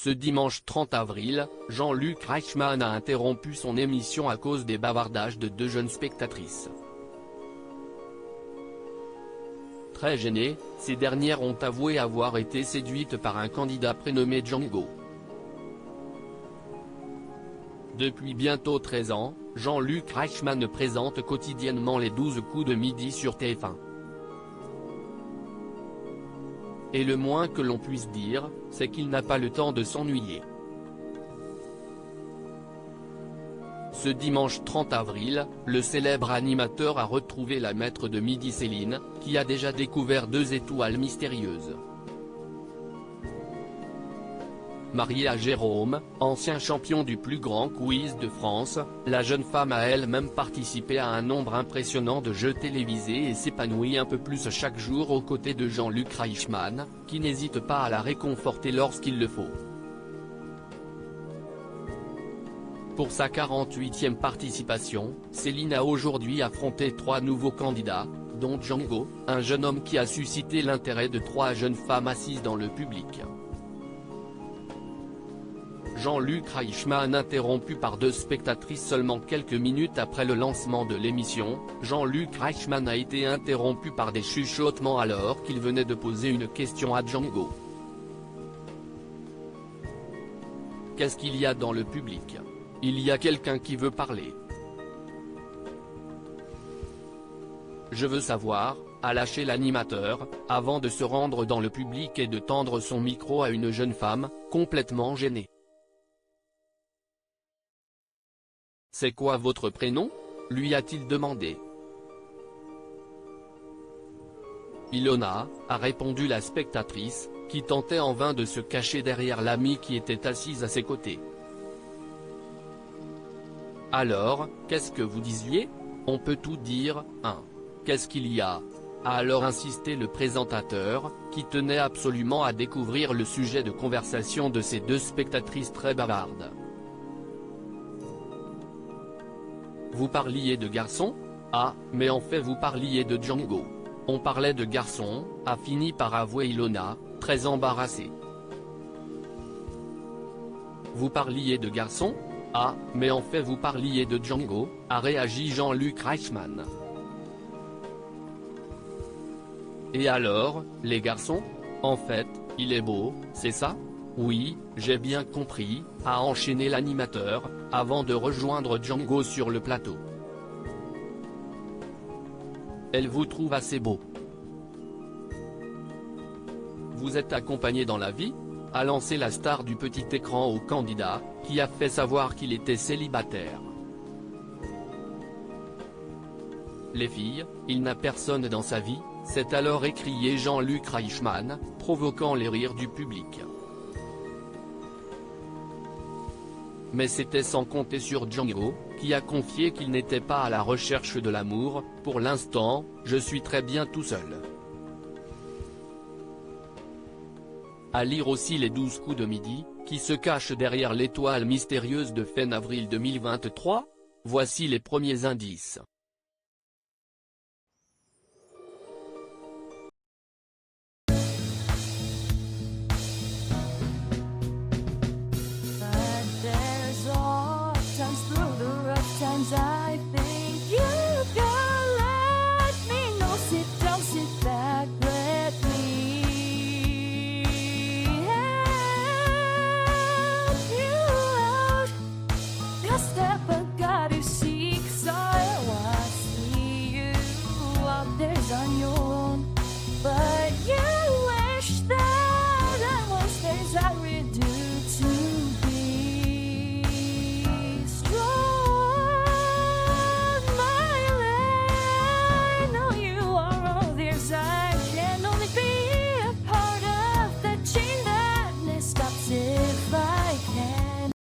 Ce dimanche 30 avril, Jean-Luc Reichmann a interrompu son émission à cause des bavardages de deux jeunes spectatrices. Très gênées, ces dernières ont avoué avoir été séduites par un candidat prénommé Django. Depuis bientôt 13 ans, Jean-Luc Reichmann présente quotidiennement les 12 coups de midi sur TF1. Et le moins que l'on puisse dire, c'est qu'il n'a pas le temps de s'ennuyer. Ce dimanche 30 avril, le célèbre animateur a retrouvé la maître de midi Céline, qui a déjà découvert deux étoiles mystérieuses. Mariée à Jérôme, ancien champion du plus grand quiz de France, la jeune femme a elle-même participé à un nombre impressionnant de jeux télévisés et s'épanouit un peu plus chaque jour aux côtés de Jean-Luc Reichmann, qui n'hésite pas à la réconforter lorsqu'il le faut. Pour sa 48e participation, Céline a aujourd'hui affronté 3 nouveaux candidats, dont Django, un jeune homme qui a suscité l'intérêt de 3 jeunes femmes assises dans le public. Jean-Luc Reichmann interrompu par 2 spectatrices seulement quelques minutes après le lancement de l'émission, Jean-Luc Reichmann a été interrompu par des chuchotements alors qu'il venait de poser une question à Django. Qu'est-ce qu'il y a dans le public ? Il y a quelqu'un qui veut parler. Je veux savoir, a lâché l'animateur, avant de se rendre dans le public et de tendre son micro à une jeune femme, complètement gênée. C'est quoi votre prénom ? Lui a-t-il demandé. Ilona, a répondu la spectatrice, qui tentait en vain de se cacher derrière l'amie qui était assise à ses côtés. Alors, qu'est-ce que vous disiez ? On peut tout dire, hein. Qu'est-ce qu'il y a ? A alors insisté le présentateur, qui tenait absolument à découvrir le sujet de conversation de ces 2 spectatrices très bavardes. Vous parliez de garçons ? Ah, mais en fait vous parliez de Django. On parlait de garçons, a fini par avouer Ilona, très embarrassée. Vous parliez de garçons ? Ah, mais en fait vous parliez de Django, a réagi Jean-Luc Reichmann. Et alors, les garçons ? En fait, il est beau, c'est ça ? Oui, j'ai bien compris, a enchaîné l'animateur, avant de rejoindre Django sur le plateau. Elle vous trouve assez beau. Vous êtes accompagné dans la vie ? A lancé la star du petit écran au candidat, qui a fait savoir qu'il était célibataire. Les filles, il n'a personne dans sa vie, s'est alors écrié Jean-Luc Reichmann, provoquant les rires du public. Mais c'était sans compter sur Django, qui a confié qu'il n'était pas à la recherche de l'amour, pour l'instant, je suis très bien tout seul. À lire aussi les 12 coups de midi, qui se cachent derrière l'étoile mystérieuse de fin avril 2023 ? Voici les premiers indices.